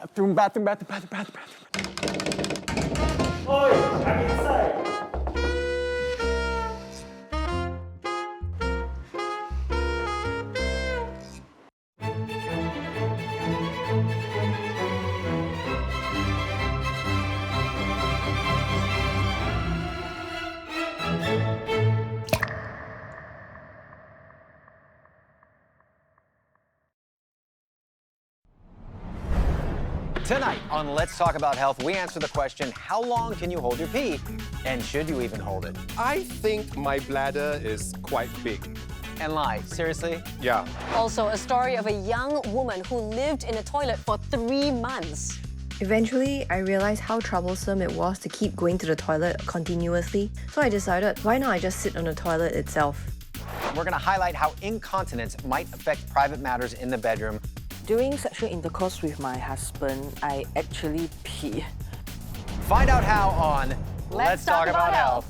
Bathroom. Oi, I'm inside. Tonight on Let's Talk About Health, we answer the question, how long can you hold your pee? And should you even hold it? I think my bladder is quite big. And lie, seriously? Yeah. Also, a story of a young woman who lived in a toilet for 3 months. Eventually, I realized how troublesome it was to keep going to the toilet continuously, so I decided, why not I just sit on the toilet itself? We're gonna highlight how incontinence might affect private matters in the bedroom. During sexual intercourse with my husband, I actually pee. Find out how on Let's Talk About Health.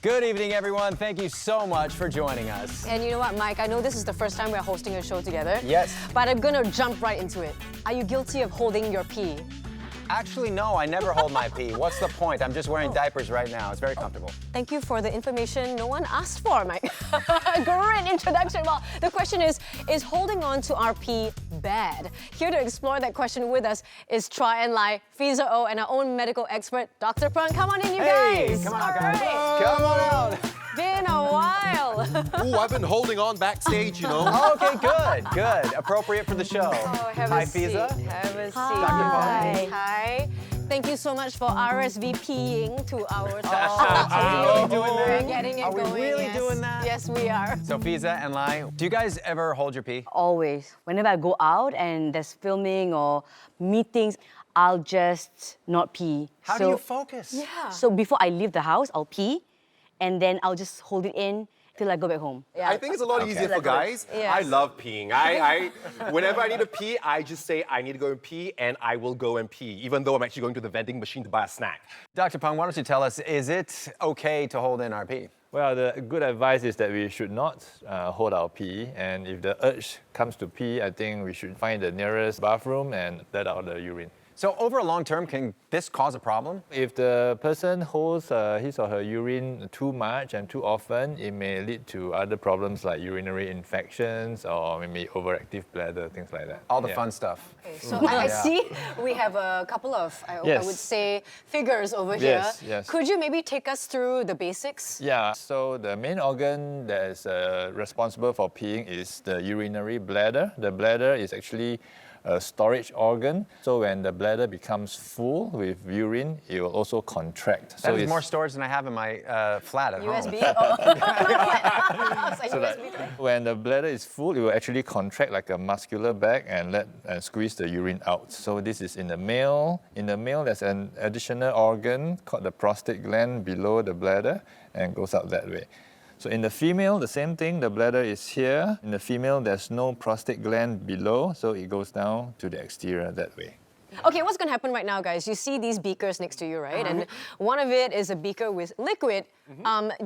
Good evening, everyone. Thank you so much for joining us. And you know what, Mike? I know this is the first time we're hosting a show together. Yes. But I'm gonna jump right into it. Are you guilty of holding your pee? Actually, no, I never hold my pee. What's the point? I'm just wearing diapers right now. It's very comfortable. Thank you for the information no one asked for, Mike. Great introduction. Well, the question is holding on to our pee bad? Here to explore that question with us is Try and Lie, Fiza O, and our own medical expert, Dr. Prang. Come on in, you guys. Come on out, guys. All right. Come on out. Been a while. Ooh, I've been holding on backstage, you know. Okay, good. Appropriate for the show. Oh, have Hi, a seat. Fiza. Have a seat. Hi. Hi. Thank you so much for RSVPing to our session. Are we really doing that? We're getting it Are we going. really yes. doing that? Yes, we are. So, Fiza and Lai, do you guys ever hold your pee? Always. Whenever I go out and there's filming or meetings, I'll just not pee. How do you focus? Yeah. So before I leave the house, I'll pee, and then I'll just hold it in till I go back home. Yeah. I think it's a lot easier for guys. Yes. I love peeing. I whenever I need to pee, I just say I need to go and pee, and I will go and pee, even though I'm actually going to the vending machine to buy a snack. Dr. Pang, why don't you tell us, is it okay to hold in our pee? Well, the good advice is that we should not hold our pee, and if the urge comes to pee, I think we should find the nearest bathroom and let out the urine. So over a long term, can this cause a problem? If the person holds his or her urine too much and too often, it may lead to other problems like urinary infections or maybe overactive bladder, things like that. All the fun stuff. Okay, so I see we have a couple of, I Yes. would say, figures over Yes, here. yes. Could you maybe take us through the basics? Yeah, so the main organ that is responsible for peeing is the urinary bladder. The bladder is actually a storage organ. So when the bladder becomes full with urine, it will also contract. That so is more storage than I have in my flat at home. USB? Oh. It's a USB thing. when the bladder is full, it will actually contract like a muscular bag and squeeze the urine out. So this is in the male. In the male, there's an additional organ called the prostate gland below the bladder and goes out that way. So in the female, the same thing, the bladder is here. In the female, there's no prostate gland below, so it goes down to the exterior that way. Okay, what's going to happen right now, guys? You see these beakers next to you, right? And one of it is a beaker with liquid.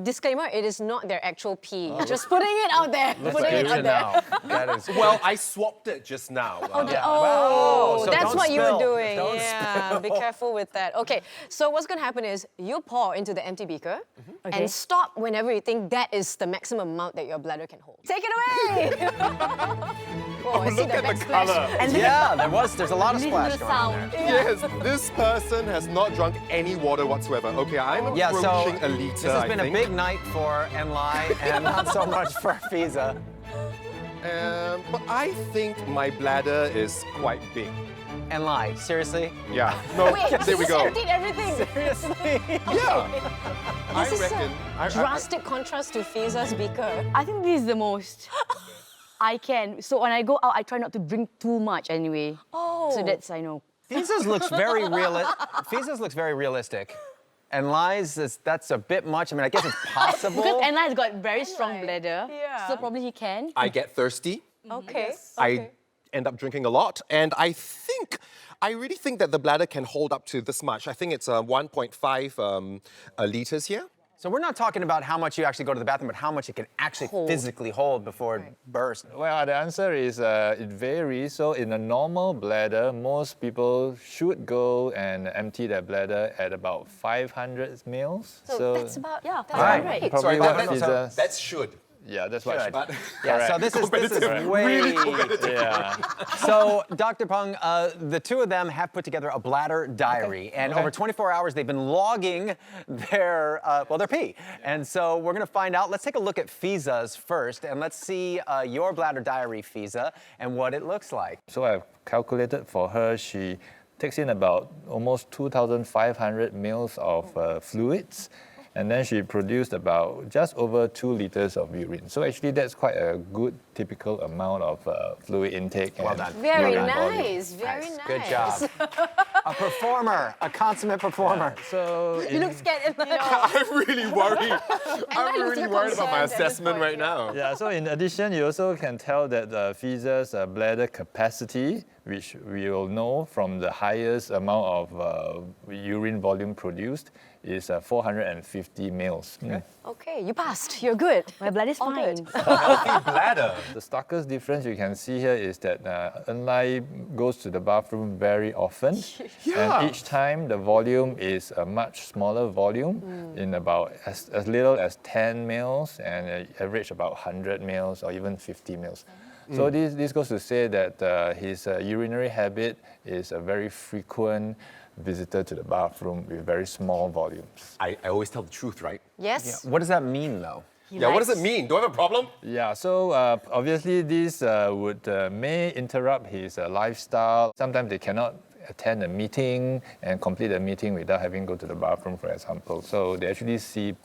Disclaimer, it is not their actual pee. Just putting it out there. Putting it out there. That is Well, I swapped it just now. Oh, so that's don't what you were spill. doing. Don't Yeah, be careful with that. Okay, so what's going to happen is you pour into the empty beaker and stop whenever you think that is the maximum amount that your bladder can hold. Take it away! Oh, I see look the at the backsplash. colour. And Yeah, there's a lot of splash the going on sound. there. Yes, this person has not drunk any water whatsoever. Okay, I'm Yeah, so approaching a liter, this has been I a think. big night for Enlai and not so much for Fiza. But I think my bladder is quite big. Enlai, seriously? Yeah. No, Wait, there we you just go. emptied everything. Seriously? Yeah. I This is reckon. a drastic contrast to Fiza's beaker. I think this is the most I can. So when I go out, I try not to drink too much anyway. Oh. So that's, I know. Fiza's looks very realistic. And Lai's, that's a bit much. I mean, I guess it's possible. Because Anna has got very strong bladder, Yeah. so probably he can. I get thirsty. Okay. I end up drinking a lot. And I really think that the bladder can hold up to this much. I think it's 1.5 liters here. So we're not talking about how much you actually go to the bathroom, but how much it can actually physically hold before it bursts. Well, the answer is it varies. So in a normal bladder, most people should go and empty their bladder at about 500 mils. So that's about, that's Right. right. Probably Sorry, what that, Fiza- that's should. Yeah, that's what. Should. But Yeah, so this is way... Yeah. So, Dr. Peng, the two of them have put together a bladder diary, and over 24 hours they've been logging their pee. And so we're going to find out. Let's take a look at Fiza's first, and let's see your bladder diary, Fiza, and what it looks like. So I've calculated for her, she takes in about almost 2,500 mils of fluids. And then she produced about just over 2 liters of urine. So actually that's quite a good typical amount of fluid intake. Well done. Very urine volume. nice, very nice. Good job. A performer, a consummate performer. So You look scared. I'm really worried. I'm looks really so worried about my concerned at this assessment point, right now. yeah, so in addition, you also can tell that Fiza's bladder capacity, which we will know from the highest amount of urine volume produced, is 450 mils. Okay, you passed. You're good. My blood is All fine. good. Bladder. The starkest difference you can see here is that Enlai goes to the bathroom very often. And each time the volume is a much smaller volume in about as little as 10 mils and average about 100 mils or even 50 mils. So this goes to say that his urinary habit is a very frequent visitor to the bathroom with very small volumes. I always tell the truth, right? Yes? What does that mean, though? Yeah, what does it mean? Do I have a problem? Yeah, so obviously this may interrupt his lifestyle. Sometimes they cannot attend a meeting and complete a meeting without having to go to the bathroom, for example. So they actually see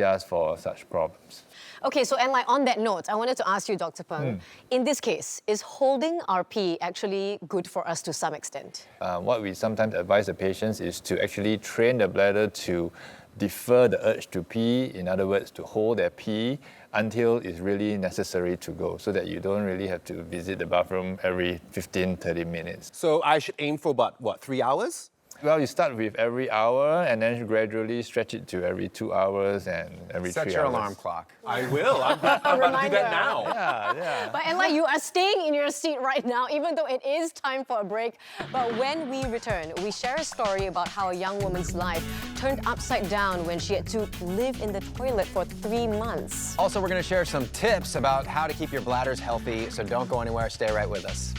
us for such problems. Okay, so and like on that note, I wanted to ask you, Dr. Peng, in this case, is holding our pee actually good for us to some extent? What we sometimes advise the patients is to actually train the bladder to defer the urge to pee, in other words, to hold their pee until it's really necessary to go, so that you don't really have to visit the bathroom every 15-30 minutes. So I should aim for about, what, 3 hours? Well, you start with every hour and then gradually stretch it to every 2 hours and every 3 hours. Set your alarm clock. I will. I'm about to do reminder. that now. Yeah. But Ella, you are staying in your seat right now, even though it is time for a break. But when we return, we share a story about how a young woman's life turned upside down when she had to live in the toilet for 3 months. Also, we're going to share some tips about how to keep your bladders healthy, so don't go anywhere. Stay right with us.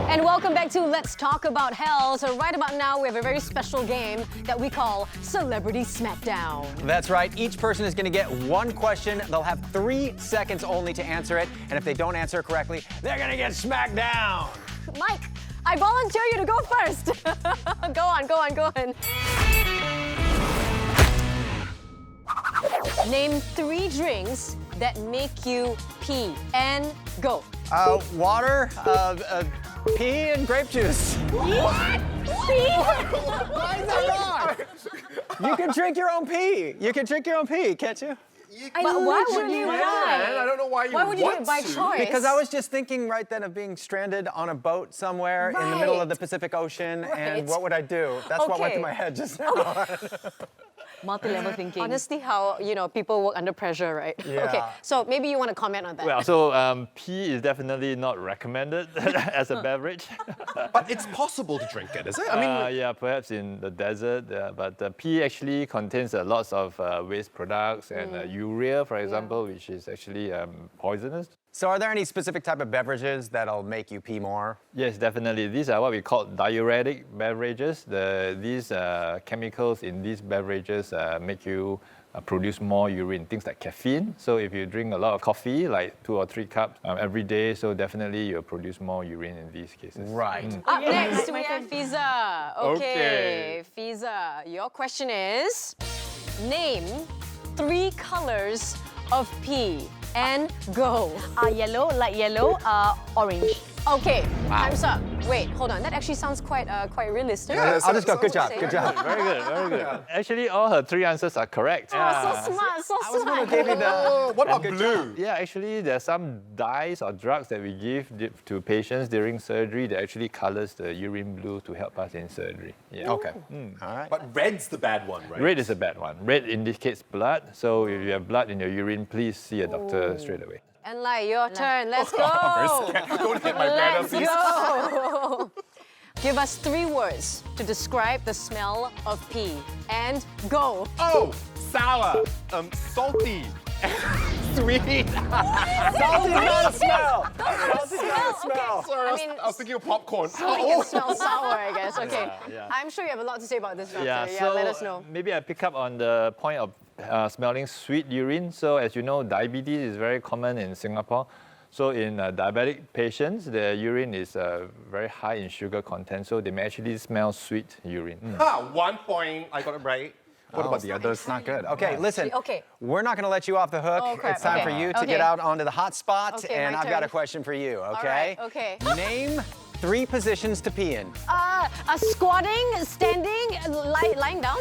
And welcome back to Let's Talk About Health. So right about now, we have a very special game that we call Celebrity Smackdown. That's right. Each person is going to get one question. They'll have 3 seconds only to answer it. And if they don't answer it correctly, they're going to get smacked down. Mike, I volunteer you to go first. Go on. Name 3 drinks that make you pee and go. Water, pea, and grape juice. What? Why is that wrong? You can drink your own pee. You can drink your own pee, can't you? But why would you? I don't know why you Why would you do want it by to. choice? Because I was just thinking right then of being stranded on a boat somewhere in the middle of the Pacific Ocean, and Right. what would I do? That's what went Okay. through my head just now. Multi-level thinking. Honestly, how people work under pressure, right? Yeah. Okay, so maybe you want to comment on that. Well, so pee is definitely not recommended as a beverage. But it's possible to drink it, is it? I mean, Yeah, perhaps in the desert, but pee actually contains lots of waste products and urea, for example, which is actually poisonous. So are there any specific type of beverages that'll make you pee more? Yes, definitely. These are what we call diuretic beverages. These chemicals in these beverages make you produce more urine, things like caffeine. So if you drink a lot of coffee, like 2 or 3 cups every day, so definitely you'll produce more urine in these cases. Right. Up next, we have Fiza. Okay, Okay. Fiza, your question is, name 3 colors of pee and go. Yellow, light yellow, orange. Okay, time's up. Wait, hold on. That actually sounds quite realistic. Yeah, I'll just go, good job, Say. good job. Very good, very good. Actually, all her 3 answers are correct. Oh, so smart, so I was smart. going to give you the... Oh, what about blue? Yeah, actually, there are some dyes or drugs that we give to patients during surgery that actually colors the urine blue to help us in surgery. Yeah. Okay, all right. But red's the bad one, right? Red is a bad one. Red indicates blood, so if you have blood in your urine, please see a doctor straight away. And like, your turn. Let's go. Don't hit my bladder, Let's please. go. Give us 3 words to describe the smell of pee. And go. Oh, sour, salty, sweet. Salty not a smell! Salty not a smell! Sorry, I I was thinking of popcorn. We can smell sour, I guess. Okay. yeah. I'm sure you have a lot to say about this, doctor. Yeah, Yeah, so let us know. maybe I pick up on the point of smelling sweet urine. So as you know, diabetes is very common in Singapore. So in diabetic patients, their urine is very high in sugar content, so they may actually smell sweet urine. Ha, 1 point. I got it right. What about the others? It's not good. Okay, listen. Okay. We're not going to let you off the hook. Oh, crap. It's time Okay. for you to Okay. get out onto the hot spot, Okay, and my I've got a turn. question for you, okay? All right, okay. Name 3 positions to pee in. Squatting, standing, lying down.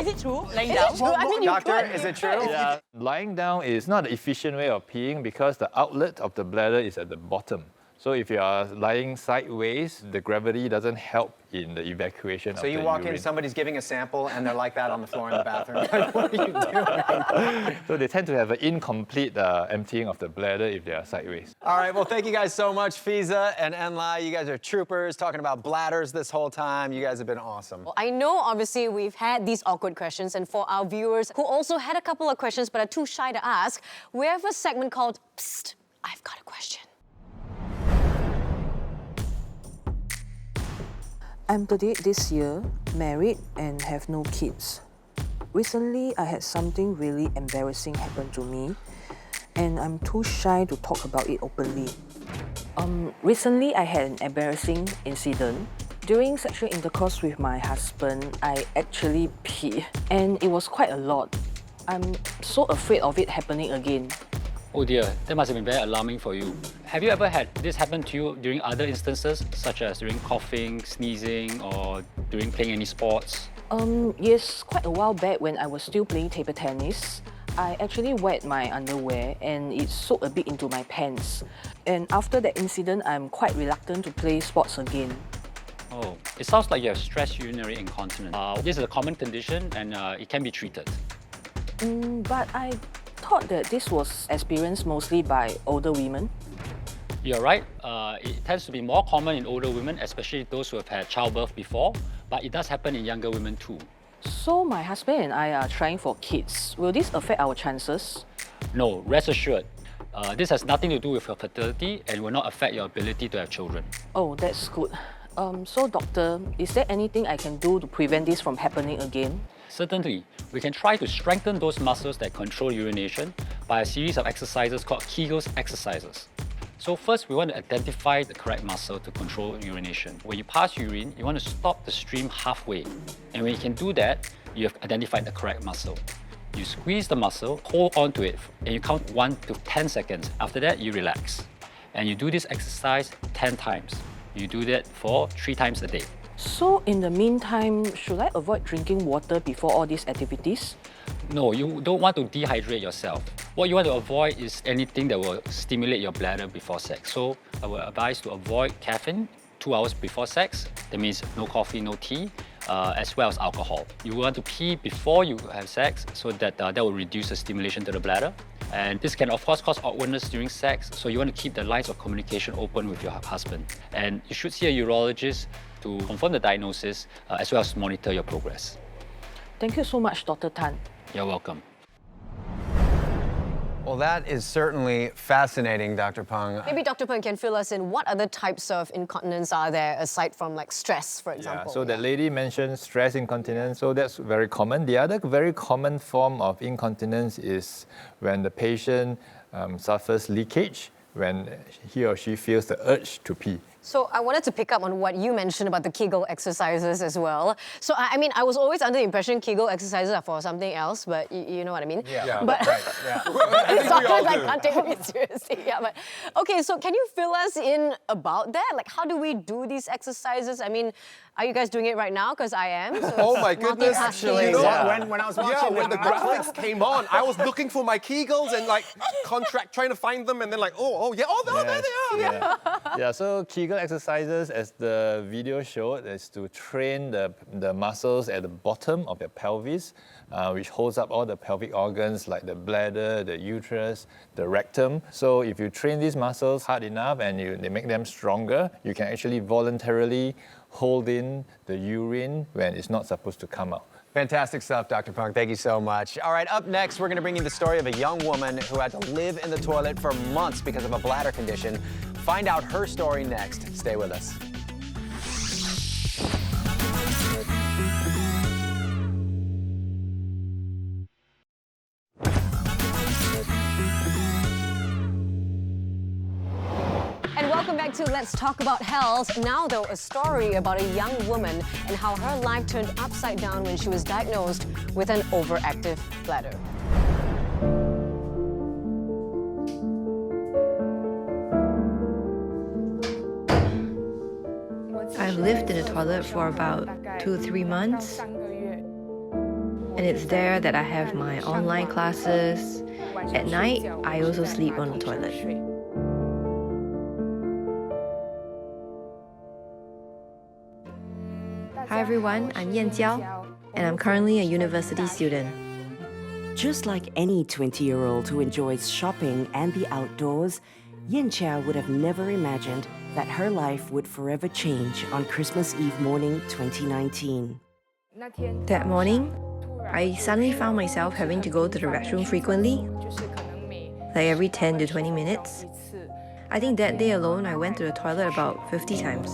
Is it true? Lying Is down? it true? I mean, you Doctor, could. is it true? Yeah, lying down is not an efficient way of peeing because the outlet of the bladder is at the bottom. So if you are lying sideways, the gravity doesn't help in the evacuation of So the you walk urine. in, somebody's giving a sample, and they're like that on the floor in the bathroom. What are you doing? So they tend to have an incomplete emptying of the bladder if they are sideways. All right, well, thank you guys so much, Fiza and Enlai. You guys are troopers talking about bladders this whole time. You guys have been awesome. I know, obviously, we've had these awkward questions, and for our viewers who also had a couple of questions but are too shy to ask, we have a segment called Psst, I've got a question. I'm 38 this year, married and have no kids. Recently, I had something really embarrassing happen to me, and I'm too shy to talk about it openly. Recently, I had an embarrassing incident. During sexual intercourse with my husband, I actually peed, and it was quite a lot. I'm so afraid of it happening again. Oh dear, that must have been very alarming for you. Have you ever had this happen to you during other instances, such as during coughing, sneezing, or during playing any sports? Yes, quite a while back when I was still playing table tennis, I actually wet my underwear and it soaked a bit into my pants. And after that incident, I'm quite reluctant to play sports again. Oh, it sounds like you have stress urinary incontinence. This is a common condition and it can be treated. But I thought that this was experienced mostly by older women. You're right. It tends to be more common in older women, especially those who have had childbirth before, but it does happen in younger women too. So my husband and I are trying for kids. Will this affect our chances? No, rest assured. This has nothing to do with your fertility and will not affect your ability to have children. Oh, that's good. So doctor, is there anything I can do to prevent this from happening again? Certainly, we can try to strengthen those muscles that control urination by a series of exercises called Kegels exercises. So first, we want to identify the correct muscle to control urination. When you pass urine, you want to stop the stream halfway. And when you can do that, you have identified the correct muscle. You squeeze the muscle, hold on to it, and you count 1 to 10 seconds. After that, you relax. And you do this exercise 10 times. You do that for 3 times a day. So in the meantime, should I avoid drinking water before all these activities? No, you don't want to dehydrate yourself. What you want to avoid is anything that will stimulate your bladder before sex. So I would advise to avoid caffeine 2 hours before sex. That means no coffee, no tea, as well as alcohol. You want to pee before you have sex so that that will reduce the stimulation to the bladder. And this can of course cause awkwardness during sex, so you want to keep the lines of communication open with your husband. And you should see a urologist to confirm the diagnosis as well as monitor your progress. Thank you so much, Dr. Tan. You're welcome. Well, that is certainly fascinating, Dr. Peng. Maybe Dr. Peng can fill us in. What other types of incontinence are there aside from like stress, for example? Yeah, so that lady mentioned stress incontinence, so that's very common. The other very common form of incontinence is when the patient suffers leakage, when he or she feels the urge to pee. So I wanted to pick up on what you mentioned about the Kegel exercises as well. So I mean, I was always under the impression Kegel exercises are for something else, but you know what I mean? Yeah. But Right. Yeah. sometimes I can't take it seriously. Yeah, but okay. So can you fill us in about that? Like, how do we do these exercises? I mean, are you guys doing it right now? Because I am. So Oh my goodness! multitasking. You know, when I was watching yeah, when the graphics came on, I was looking for my Kegels and like trying to find them, and then like, oh yeah, there they are. Yeah, so Kegel exercises, as the video showed, is to train the muscles at the bottom of your pelvis, which holds up all the pelvic organs like the bladder, the uterus, the rectum. So if you train these muscles hard enough and they make them stronger, you can actually voluntarily hold in the urine when it's not supposed to come out. Fantastic stuff, Dr. Pung. Thank you so much. All right, up next, we're going to bring you the story of a young woman who had to live in the toilet for months because of a bladder condition. Find out her story next. Stay with us. And welcome back to Let's Talk About Health. Now though, a story about a young woman and how her life turned upside down when she was diagnosed with an overactive bladder. I've lived in the toilet for about 2-3 months. And it's there that I have my online classes. At night, I also sleep on the toilet. Hi everyone, I'm Yan Jiao, and I'm currently a university student. Just like any 20-year-old who enjoys shopping and the outdoors, Yin Chao would have never imagined that her life would forever change on Christmas Eve morning 2019. That morning, I suddenly found myself having to go to the restroom frequently, like every 10 to 20 minutes. I think that day alone, I went to the toilet about 50 times.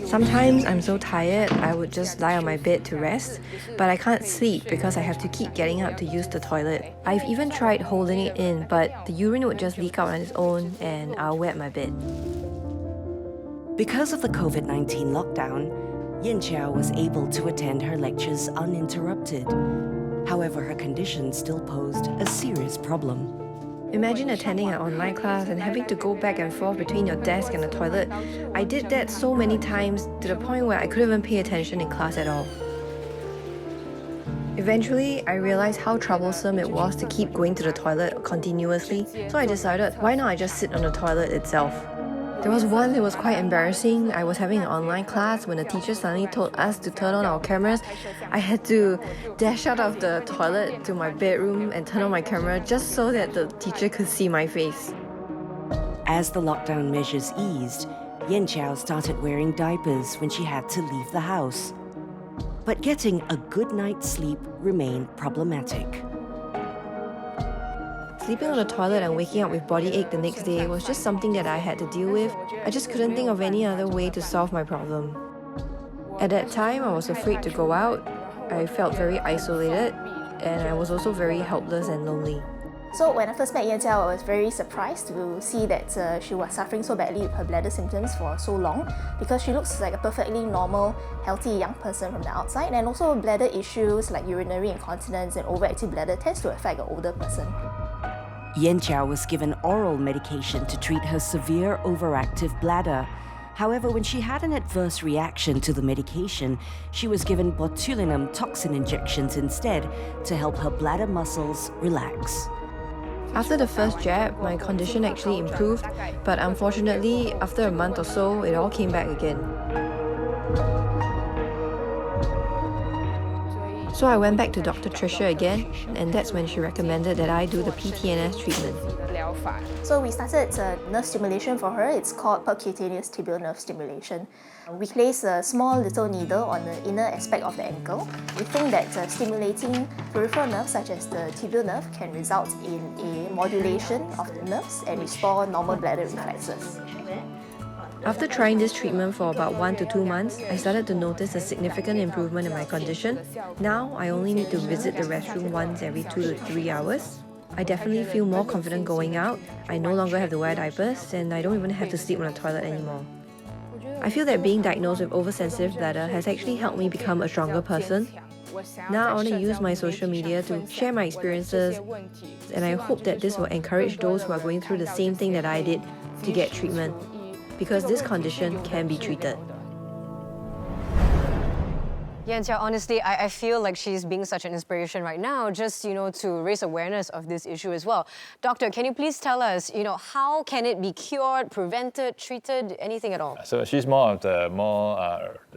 Sometimes I'm so tired, I would just lie on my bed to rest, but I can't sleep because I have to keep getting up to use the toilet. I've even tried holding it in, but the urine would just leak out on its own and I'll wet my bed. Because of the COVID-19 lockdown, Yin Chao was able to attend her lectures uninterrupted. However, her condition still posed a serious problem. Imagine attending an online class and having to go back and forth between your desk and the toilet. I did that so many times to the point where I couldn't even pay attention in class at all. Eventually, I realized how troublesome it was to keep going to the toilet continuously, so I decided, why not I just sit on the toilet itself? There was one that was quite embarrassing. I was having an online class when the teacher suddenly told us to turn on our cameras. I had to dash out of the toilet to my bedroom and turn on my camera just so that the teacher could see my face. As the lockdown measures eased, Yin Chao started wearing diapers when she had to leave the house. But getting a good night's sleep remained problematic. Sleeping on the toilet and waking up with body ache the next day was just something that I had to deal with. I just couldn't think of any other way to solve my problem. At that time, I was afraid to go out. I felt very isolated, and I was also very helpless and lonely. So when I first met Yan Jiao, I was very surprised to see that she was suffering so badly with her bladder symptoms for so long, because she looks like a perfectly normal, healthy young person from the outside, and also bladder issues like urinary incontinence and overactive bladder tends to affect an older person. Yin Chao was given oral medication to treat her severe overactive bladder. However, when she had an adverse reaction to the medication, she was given botulinum toxin injections instead to help her bladder muscles relax. After the first jab, my condition actually improved, but unfortunately, after a month or so, it all came back again. So I went back to Dr. Tricia again, and that's when she recommended that I do the PTNS treatment. So we started nerve stimulation for her. It's called percutaneous tibial nerve stimulation. We place a small little needle on the inner aspect of the ankle. We think that stimulating peripheral nerves such as the tibial nerve can result in a modulation of the nerves and restore normal bladder reflexes. After trying this treatment for about 1 to 2 months, I started to notice a significant improvement in my condition. Now, I only need to visit the restroom once every 2 to 3 hours. I definitely feel more confident going out. I no longer have to wear diapers, and I don't even have to sleep on the toilet anymore. I feel that being diagnosed with oversensitive bladder has actually helped me become a stronger person. Now I want to use my social media to share my experiences, and I hope that this will encourage those who are going through the same thing that I did to get treatment, because this condition can be treated. Yantia, honestly, I feel like she's being such an inspiration right now, just, to raise awareness of this issue as well. Doctor, can you please tell us, how can it be cured, prevented, treated, anything at all? So she's more of the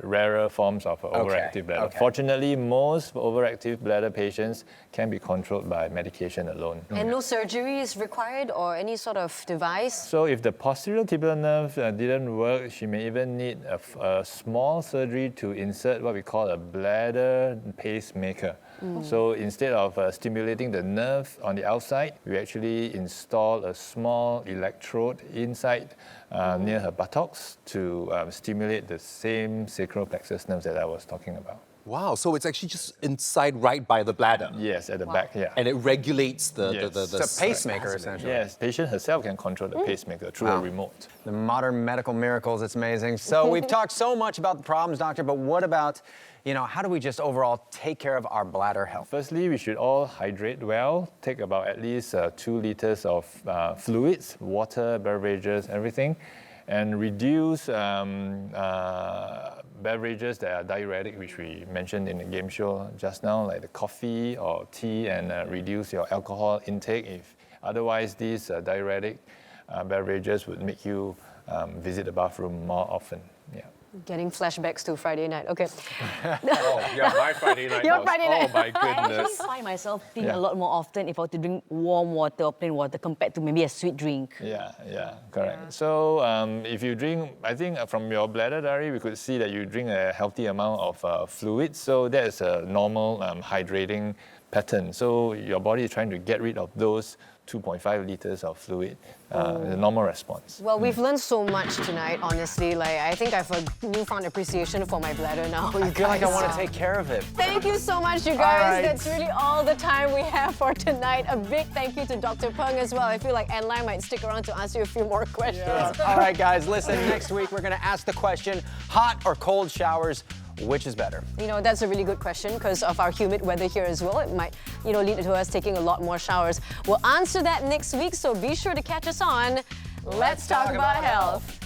rarer forms of overactive bladder. Okay. Fortunately, most overactive bladder patients can be controlled by medication alone. And no surgery is required or any sort of device? So if the posterior tibial nerve didn't work, she may even need a small surgery to insert what we call a bladder pacemaker. So instead of stimulating the nerve on the outside, we actually install a small electrode inside near her buttocks to stimulate the same sacral plexus nerves that I was talking about. Wow, so it's actually just inside right by the bladder. Yes, at the back, yeah. And it regulates the... Yes. It's a pacemaker, essentially. Yes, patient herself can control the pacemaker through a remote. The modern medical miracles, it's amazing. So we've talked so much about the problems, doctor, but what about, how do we just overall take care of our bladder health? Firstly, we should all hydrate well. Take about at least 2 liters of fluids, water, beverages, everything, and reduce beverages that are diuretic, which we mentioned in the game show just now, like the coffee or tea, and reduce your alcohol intake. Otherwise, these diuretic beverages would make you visit the bathroom more often. Yeah. Getting flashbacks to Friday night. Okay. Oh, yeah, my Friday night Your was, Friday night. oh my I actually goodness. find myself peeing a lot more often if I were to drink warm water or plain water compared to maybe a sweet drink. Yeah, correct. Yeah. So if you drink, I think from your bladder diary, we could see that you drink a healthy amount of fluid. So that is a normal hydrating pattern. So your body is trying to get rid of those 2.5 liters of fluid, the normal response. Well, we've learned so much tonight, honestly. I think I have a newfound appreciation for my bladder now. I feel like I want to take care of it. Thank you so much, you guys. right. That's really all the time we have for tonight. A big thank you to Dr. Peng as well. I feel like Anne Lai might stick around to answer a few more questions. All right, guys, listen, next week we're going to ask the question, hot or cold showers, which is better? That's a really good question because of our humid weather here as well. It might, lead to us taking a lot more showers. We'll answer that next week, so be sure to catch us on Let's Talk About Health.